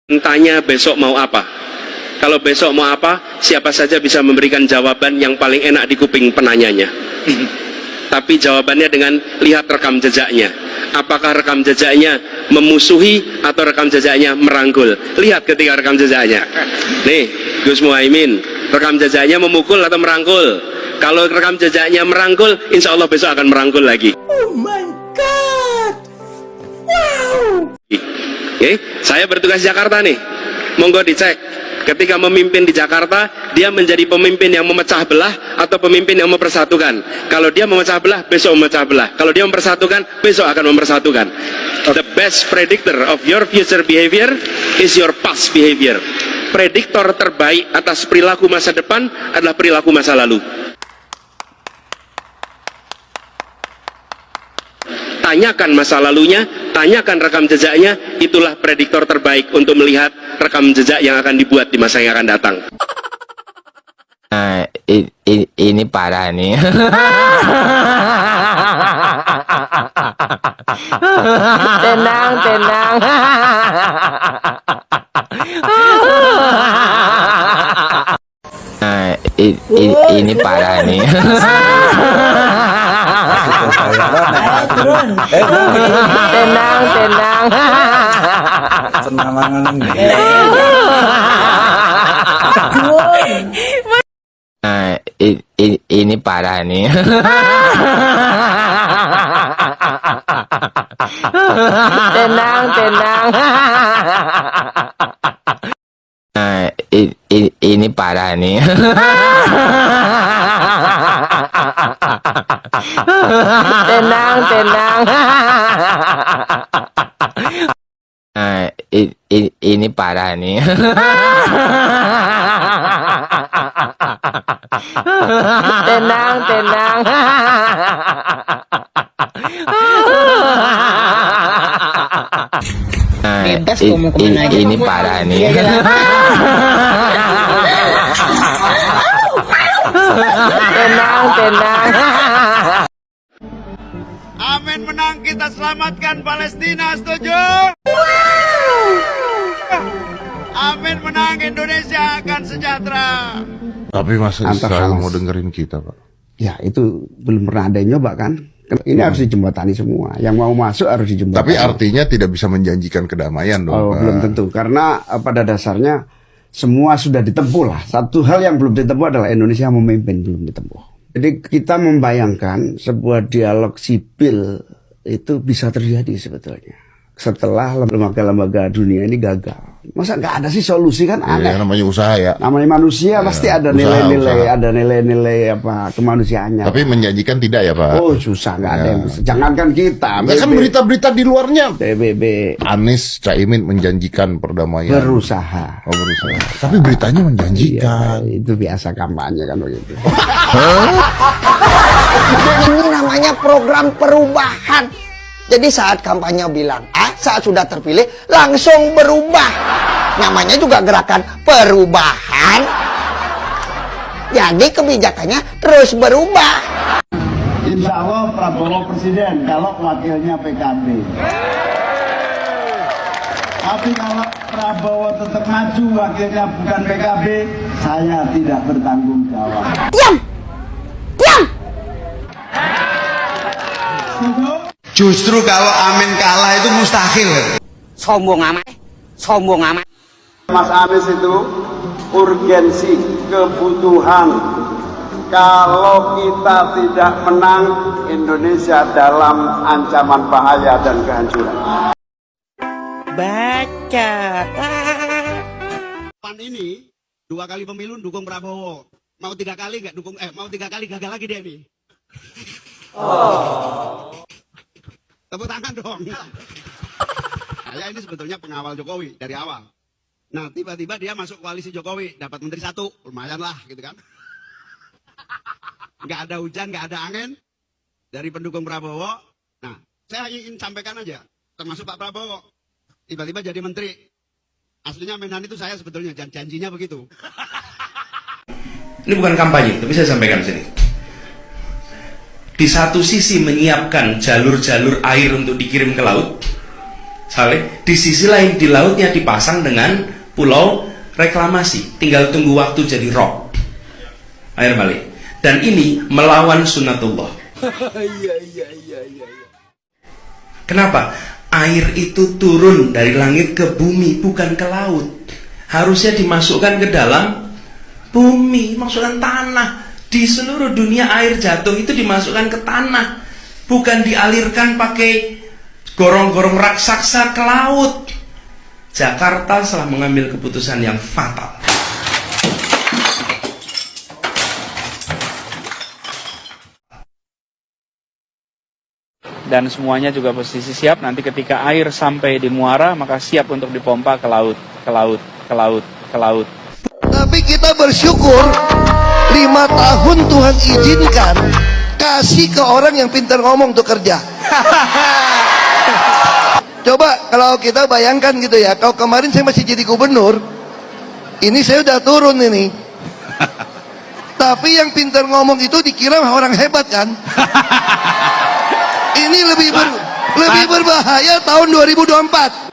Tanya besok mau apa. Kalau besok mau apa, siapa saja bisa memberikan jawaban yang paling enak di kuping penanyanya. Tapi jawabannya dengan lihat rekam jejaknya. Apakah rekam jejaknya memusuhi atau rekam jejaknya merangkul? Lihat ketika rekam jejaknya. Nih, Gus Muhaimin, rekam jejaknya memukul atau merangkul? Kalau rekam jejaknya merangkul, insya Allah besok akan merangkul lagi. Oh my God! Wow! Oke, saya bertugas di Jakarta nih. Monggo dicek. Ketika memimpin di Jakarta, dia menjadi pemimpin yang memecah belah atau pemimpin yang mempersatukan. Kalau dia memecah belah, besok memecah belah. Kalau dia mempersatukan, besok akan mempersatukan. The best predictor of your future behavior is your past behavior. Prediktor terbaik atas perilaku masa depan adalah perilaku masa lalu. Tanyakan masa lalunya, tanyakan rekam jejaknya, itulah prediktor terbaik untuk melihat rekam jejak yang akan dibuat di masa yang akan datang. Nah, ini parah nih. Tenang, tenang. Nah, ini parah nih. Tenang, tenang. Nah, ini parah nih. Tenang, tenang. Nah, ini parah nih. Tenang, tenang. Nah, ini parah nih. Tenang, tenang. Nah, ini parah nih. Tenang, tenang. Amin, menang, kita selamatkan Palestina, setuju? Amin, menang, Indonesia akan sejahtera. Tapi masa Israel mau dengerin kita, Pak? Ya itu belum pernah ada yang nyoba kan. Ini harus dijembatani semua. Yang mau masuk harus dijembatani. Tapi artinya tidak bisa menjanjikan kedamaian dong, Oh, Pak. belum tentu. Karena pada dasarnya semua sudah ditempuh lah. Satu hal yang belum ditempuh adalah Indonesia memimpin, belum ditempuh. Jadi kita membayangkan sebuah dialog sipil itu bisa terjadi sebetulnya. Setelah lembaga-lembaga dunia ini gagal. Masa nggak ada sih solusi kan aneh. Ya, namanya usaha ya. Namanya manusia pasti ada nilai-nilai, ada nilai-nilai apa kemanusiaannya. Tapi menjanjikan tidak ya, Pak? Oh susah, nggak ada yang bisa. Jangankan kita. Ya kan berita-berita di luarnya. PBB Anies, Caimin menjanjikan perdamaian. berusaha. Oh, berusaha. Tapi beritanya menjanjikan. Iya, itu biasa kampanye kan begitu. Ini namanya program perubahan. Jadi saat kampanye bilang A, saat sudah terpilih langsung berubah. Namanya juga gerakan perubahan. Jadi kebijakannya terus berubah. Insya Allah Prabowo presiden kalau wakilnya PKB. Tapi kalau Prabowo tetap maju wakilnya bukan PKB, saya tidak bertanggung jawab. Diam! Diam! Setuju? Justru kalau Amin kalah itu mustahil. Sombong amat. Sombong amat. Mas Anies itu urgensi, kebutuhan. Kalau kita tidak menang, Indonesia dalam ancaman bahaya dan kehancuran. Baca. Pan ini 2 kali pemilu dukung Prabowo. Mau 3 kali nggak dukung? Mau 3 kali gagal lagi dia nih. Tepuk tangan dong. Saya ini sebetulnya pengawal Jokowi dari awal. Nah, tiba-tiba dia masuk koalisi Jokowi, dapat menteri 1, lumayan lah gitu kan. Nggak ada hujan, nggak ada angin dari pendukung Prabowo. Nah, saya ingin sampaikan aja, termasuk Pak Prabowo, tiba-tiba jadi menteri. Aslinya Menhan itu saya sebetulnya, janjinya begitu. Ini bukan kampanye, tapi saya sampaikan di sini. Di satu sisi menyiapkan jalur-jalur air untuk dikirim ke laut, Saleh, di sisi lain di lautnya dipasang dengan pulau reklamasi, tinggal tunggu waktu jadi rock air balik, dan ini melawan sunnatullah. Kenapa? Air itu turun dari langit ke bumi, bukan ke laut. Harusnya dimasukkan ke dalam bumi, masukkan tanah. Di seluruh dunia air jatuh itu dimasukkan ke tanah, bukan dialirkan pakai gorong-gorong raksasa ke laut. Jakarta telah mengambil keputusan yang fatal. Dan semuanya juga posisi siap, nanti ketika air sampai di muara maka siap untuk dipompa ke laut, ke laut, ke laut, ke laut. Tapi kita bersyukur 5 tahun Tuhan izinkan kasih ke orang yang pintar ngomong untuk kerja. Coba kalau kita bayangkan gitu ya, kalau kemarin saya masih jadi gubernur, ini saya udah turun ini. Tapi yang pintar ngomong itu dikira orang hebat kan? Ini lebih berbahaya tahun 2024.